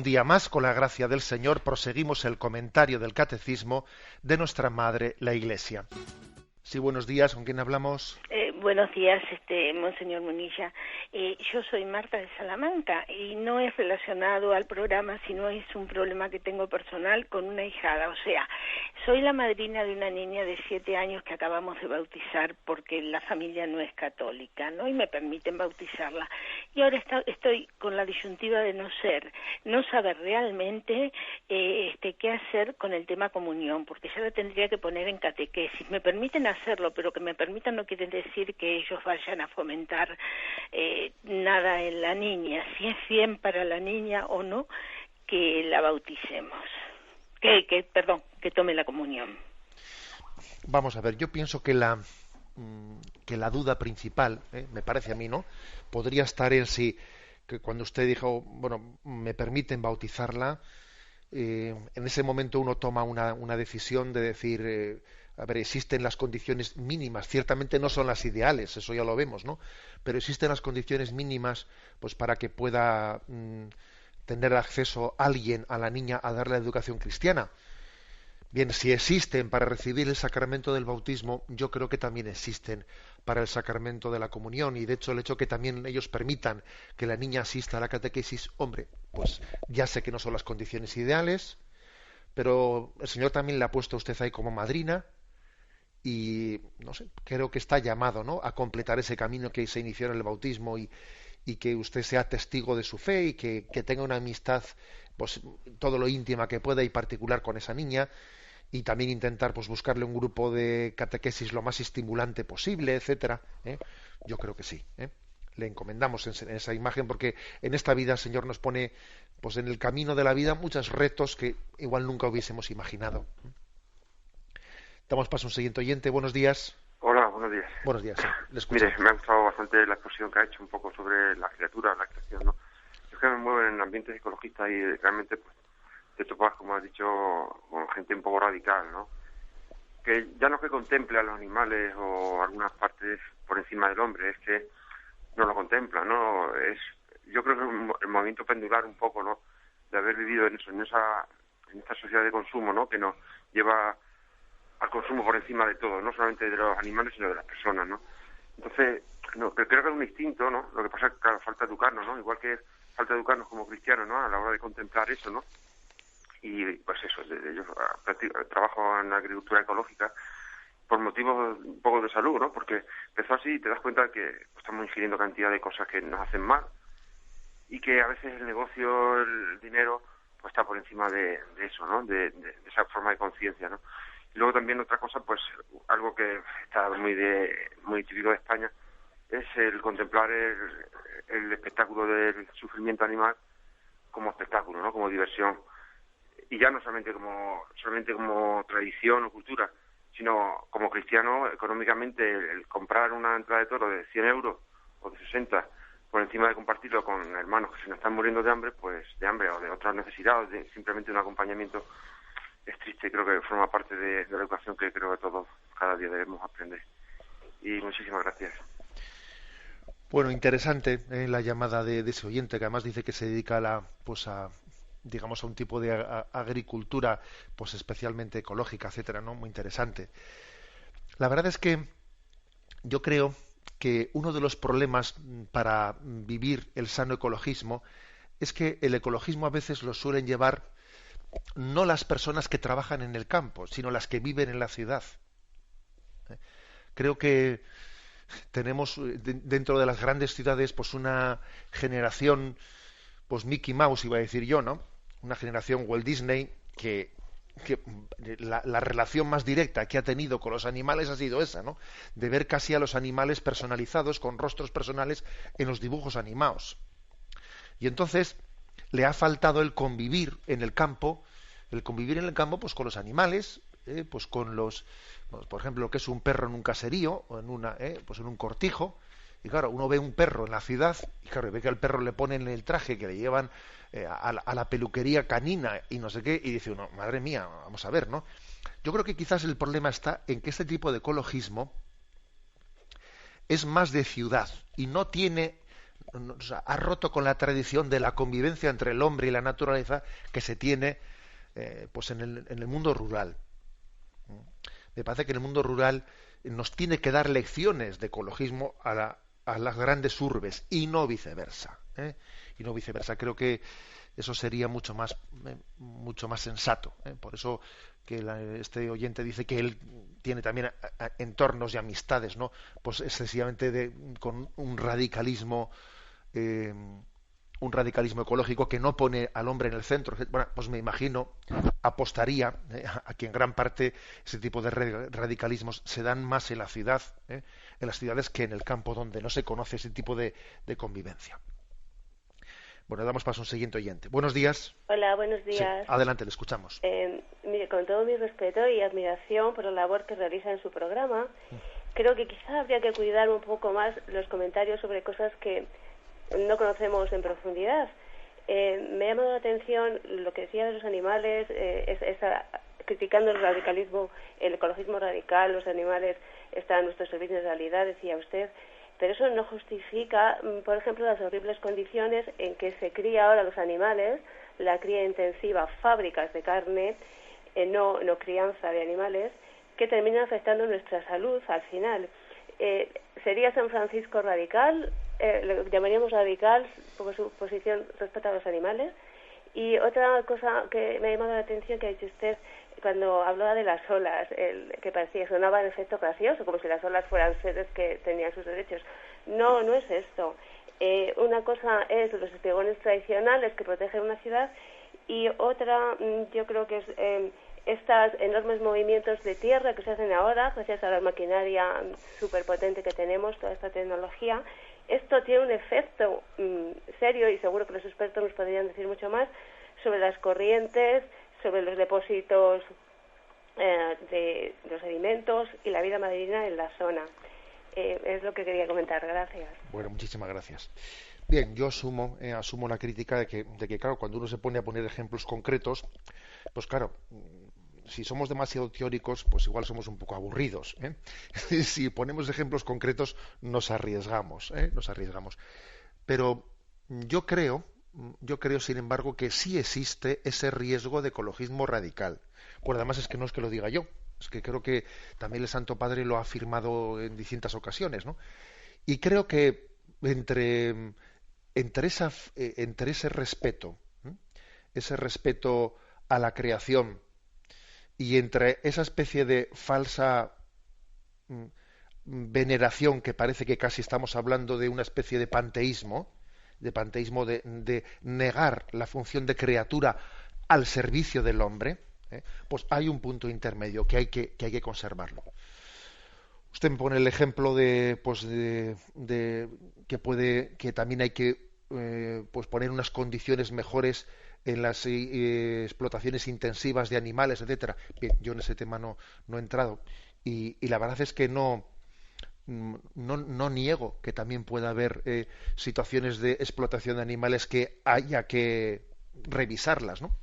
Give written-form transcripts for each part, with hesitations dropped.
día más, con la gracia del Señor, proseguimos el comentario del Catecismo de nuestra Madre, la Iglesia. Sí, buenos días, ¿con quién hablamos? Buenos días, Monseñor Munilla. Yo soy Marta de Salamanca y no es relacionado al programa, sino es un problema que tengo personal con una hijada. O sea, soy la madrina de una niña de 7 años que acabamos de bautizar porque la familia no es católica, ¿no? Y me permiten bautizarla. Y ahora estoy con la disyuntiva de no saber realmente qué hacer con el tema comunión, porque ya la tendría que poner en catequesis. Me permiten hacerlo, pero que me permitan no quiere decir que ellos vayan a fomentar nada en la niña, si es bien para la niña o no que la bauticemos, que tome la comunión. Vamos a ver, yo pienso que la duda principal, me parece a mí, ¿no?, podría estar en si, que cuando usted dijo, bueno, me permiten bautizarla, en ese momento uno toma una decisión de decir, a ver, existen las condiciones mínimas, ciertamente no son las ideales, eso ya lo vemos, ¿no? Pero existen las condiciones mínimas, pues para que pueda tener acceso alguien a la niña a darle la educación cristiana. Bien, si existen para recibir el sacramento del bautismo, yo creo que también existen para el sacramento de la comunión, y de hecho el hecho que también ellos permitan que la niña asista a la catequesis, hombre, pues ya sé que no son las condiciones ideales, pero el Señor también le ha puesto a usted ahí como madrina, y no sé, creo que está llamado, ¿no?, a completar ese camino que se inició en el bautismo, y que usted sea testigo de su fe y que tenga una amistad, pues todo lo íntima que pueda y particular con esa niña, y también intentar, pues, buscarle un grupo de catequesis lo más estimulante posible, etcétera. Yo creo que sí. Le encomendamos en esa imagen, porque en esta vida el Señor nos pone, pues, en el camino de la vida muchos retos que igual nunca hubiésemos imaginado. Damos paso a un siguiente oyente. Buenos días. Hola, buenos días. Buenos días, sí, le escucho. Mire, me ha gustado bastante la exposición que ha hecho un poco sobre la criatura, la creación, ¿no? Yo que me muevo en ambientes ecologistas y realmente, pues, te topas, como has dicho, con gente un poco radical, ¿no? Que ya no es que contemple a los animales o algunas partes por encima del hombre, es que no lo contempla, ¿no? Yo creo que el movimiento pendular un poco, ¿no?, de haber vivido en esta sociedad de consumo, ¿no?, que nos lleva al consumo por encima de todo, no solamente de los animales, sino de las personas, ¿no? Entonces, creo que es un instinto, ¿no? Lo que pasa es que, claro, falta educarnos, ¿no? Igual que falta educarnos como cristianos, ¿no?, a la hora de contemplar eso, ¿no? Y, pues eso, yo trabajo en agricultura ecológica por motivos un poco de salud, ¿no? Porque empezó así y te das cuenta que estamos ingiriendo cantidad de cosas que nos hacen mal y que a veces el negocio, el dinero, pues está por encima de eso, ¿no? De esa forma de conciencia, ¿no? Y luego también otra cosa, pues algo que está muy típico de España, es el contemplar el espectáculo del sufrimiento animal como espectáculo, ¿no?, como diversión. Y ya no solamente como tradición o cultura, sino como cristiano, económicamente, el comprar una entrada de toro de 100 euros o de 60 por encima de compartirlo con hermanos que se nos están muriendo de hambre, pues de hambre o de otras necesidades, de simplemente un acompañamiento, es triste. Creo que forma parte de la educación que creo que todos cada día debemos aprender. Y muchísimas gracias. Bueno, interesante la llamada de ese oyente, que además dice que se dedica a digamos, a un tipo de agricultura, pues especialmente ecológica, etcétera, ¿no? Muy interesante. La verdad es que yo creo que uno de los problemas para vivir el sano ecologismo es que el ecologismo a veces lo suelen llevar no las personas que trabajan en el campo, sino las que viven en la ciudad. Creo que tenemos dentro de las grandes ciudades, pues, una generación, pues Mickey Mouse, iba a decir yo, ¿no? Una generación Walt Disney que la relación más directa que ha tenido con los animales ha sido esa, ¿no? De ver casi a los animales personalizados, con rostros personales en los dibujos animados. Y entonces le ha faltado el convivir en el campo, pues con los animales, pues con los, pues, por ejemplo, lo que es un perro en un caserío o pues en un cortijo. Y claro, uno ve un perro en la ciudad y claro, ve que al perro le ponen el traje que le llevan a la peluquería canina y no sé qué, y dice uno, madre mía, vamos a ver, ¿no? Yo creo que quizás el problema está en que este tipo de ecologismo es más de ciudad y no tiene o sea, ha roto con la tradición de la convivencia entre el hombre y la naturaleza que se tiene pues en el mundo rural. Me parece que en el mundo rural nos tiene que dar lecciones de ecologismo a las grandes urbes y no viceversa. Y no viceversa. Creo que eso sería mucho más sensato. Por eso que este oyente dice que él tiene también entornos y amistades, ¿no? Pues excesivamente con un radicalismo ecológico que no pone al hombre en el centro. Bueno, pues me imagino, apostaría a que en gran parte ese tipo de radicalismos se dan más en la ciudad, en las ciudades, que en el campo, donde no se conoce ese tipo de convivencia. Bueno, damos paso a un siguiente oyente. Buenos días. Hola, buenos días. Sí, adelante, le escuchamos. Mire, con todo mi respeto y admiración por la labor que realiza en su programa, creo que quizá habría que cuidar un poco más los comentarios sobre cosas que no conocemos en profundidad. Me ha llamado la atención lo que decía de los animales, criticando el radicalismo, el ecologismo radical. Los animales están a nuestro servicio de realidad, decía usted. Pero eso no justifica, por ejemplo, las horribles condiciones en que se cría ahora los animales, la cría intensiva, fábricas de carne, no crianza de animales, que terminan afectando nuestra salud al final. ¿Sería San Francisco radical? Lo llamaríamos radical por su posición respecto a los animales. Y otra cosa que me ha llamado la atención que ha dicho usted cuando hablaba de las olas, que sonaba en efecto gracioso, como si las olas fueran seres que tenían sus derechos. No es esto. Una cosa es los espigones tradicionales que protegen una ciudad, y otra, yo creo que es estos enormes movimientos de tierra que se hacen ahora, gracias a la maquinaria superpotente que tenemos, toda esta tecnología. Esto tiene un efecto serio, y seguro que los expertos nos podrían decir mucho más, sobre las corrientes, sobre los depósitos de los sedimentos y la vida marina en la zona. Es lo que quería comentar. Gracias. Bueno, muchísimas gracias. Bien, yo asumo la crítica de que, claro, cuando uno se pone a poner ejemplos concretos, pues claro, si somos demasiado teóricos, pues igual somos un poco aburridos. Si ponemos ejemplos concretos, nos arriesgamos. Pero yo creo, sin embargo, que sí existe ese riesgo de ecologismo radical. Bueno, además es que no es que lo diga yo, es que creo que también el Santo Padre lo ha afirmado en distintas ocasiones, ¿no? Y creo que entre ese respeto a la creación, y entre esa especie de falsa veneración, que parece que casi estamos hablando de una especie de panteísmo, de negar la función de criatura al servicio del hombre, pues hay un punto intermedio que hay que conservarlo. Usted me pone el ejemplo de que también hay que pues poner unas condiciones mejores en las explotaciones intensivas de animales, etcétera. Bien, yo en ese tema no he entrado, y la verdad es que no niego que también pueda haber situaciones de explotación de animales que haya que revisarlas, ¿no?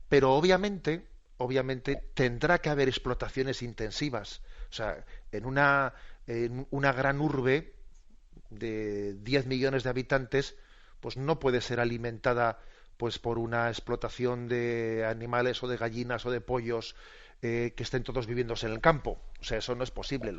Pero obviamente tendrá que haber explotaciones intensivas. O sea, en una gran urbe de 10 millones de habitantes, pues no puede ser alimentada pues por una explotación de animales o de gallinas o de pollos que estén todos viviéndose en el campo. O sea, eso no es posible.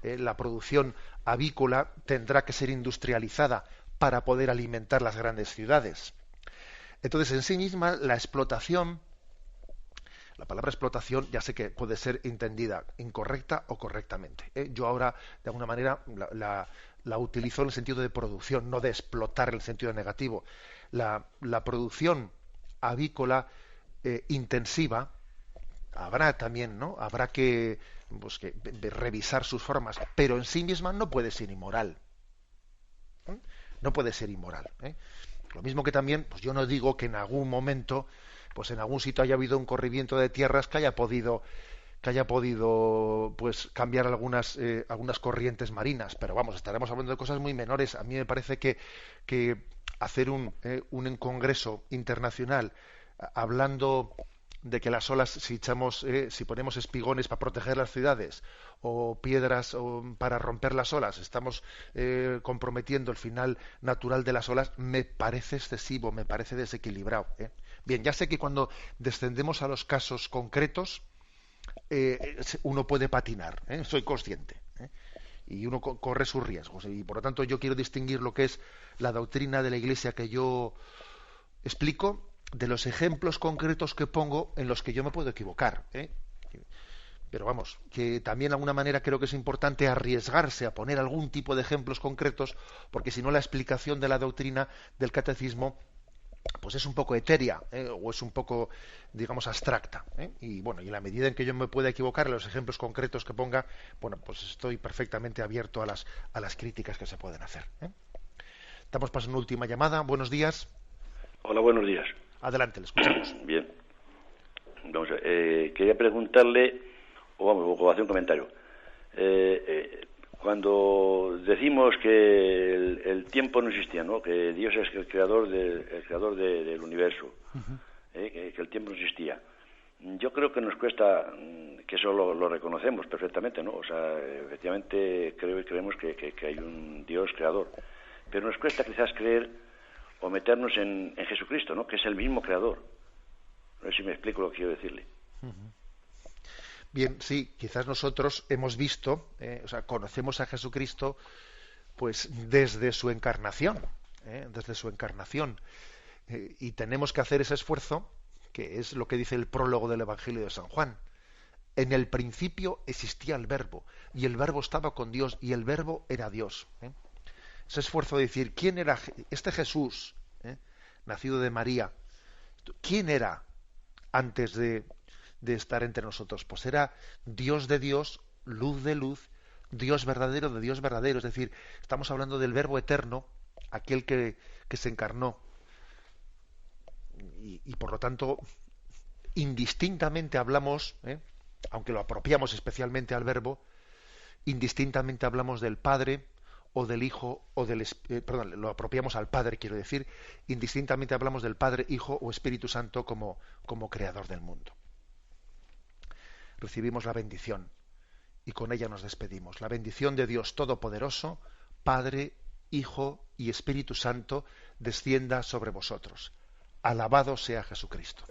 La producción avícola tendrá que ser industrializada para poder alimentar las grandes ciudades. Entonces, en sí misma, la palabra explotación, ya sé que puede ser entendida incorrecta o correctamente. Yo ahora, de alguna manera, la utilizo en el sentido de producción, no de explotar en el sentido negativo. La producción avícola intensiva habrá también, ¿no? Habrá que revisar sus formas, pero en sí misma no puede ser inmoral. No puede ser inmoral. Lo mismo que también, pues yo no digo que en algún momento, pues en algún sitio haya habido un corrimiento de tierras que haya podido pues cambiar algunas corrientes marinas, pero estaremos hablando de cosas muy menores. A mí me parece que hacer un congreso internacional hablando de que las olas, si ponemos espigones para proteger las ciudades o piedras para romper las olas, estamos comprometiendo el final natural de las olas, me parece excesivo, me parece desequilibrado. Bien, ya sé que cuando descendemos a los casos concretos, uno puede patinar, soy consciente, y uno corre sus riesgos, y por lo tanto yo quiero distinguir lo que es la doctrina de la Iglesia que yo explico de los ejemplos concretos que pongo en los que yo me puedo equivocar, pero vamos, que también de alguna manera creo que es importante arriesgarse a poner algún tipo de ejemplos concretos, porque si no la explicación de la doctrina del catecismo pues es un poco etérea, o es un poco, digamos, abstracta, y bueno, y en la medida en que yo me pueda equivocar en los ejemplos concretos que ponga, bueno, pues estoy perfectamente abierto a las críticas que se pueden hacer. Estamos pasando última llamada. Buenos días. Hola, buenos días. Adelante, le escuchamos. Bien. Vamos a ver, quería preguntarle, o hacer un comentario. Cuando decimos que el tiempo no existía, ¿no? Que Dios es el creador del universo, que el tiempo no existía. Yo creo que nos cuesta, que eso lo reconocemos perfectamente, ¿no? O sea, efectivamente creemos que hay un Dios creador, pero nos cuesta quizás creer o meternos en Jesucristo, ¿no? Que es el mismo creador. No sé si me explico lo que quiero decirle. Bien, sí, quizás nosotros hemos visto, conocemos a Jesucristo, pues desde su encarnación, y tenemos que hacer ese esfuerzo, que es lo que dice el prólogo del Evangelio de San Juan. En el principio existía el Verbo, y el Verbo estaba con Dios, y el Verbo era Dios. Ese esfuerzo de decir, ¿quién era este Jesús, nacido de María? ¿Quién era antes de estar entre nosotros? Pues era Dios de Dios, luz de luz, Dios verdadero de Dios verdadero. Es decir, estamos hablando del Verbo eterno, aquel que se encarnó. Y por lo tanto, indistintamente hablamos, aunque lo apropiamos especialmente al Verbo, indistintamente hablamos del Padre o del Hijo, lo apropiamos al Padre, quiero decir, indistintamente hablamos del Padre, Hijo o Espíritu Santo como creador del mundo. Recibimos la bendición y con ella nos despedimos. La bendición de Dios Todopoderoso, Padre, Hijo y Espíritu Santo, descienda sobre vosotros. Alabado sea Jesucristo.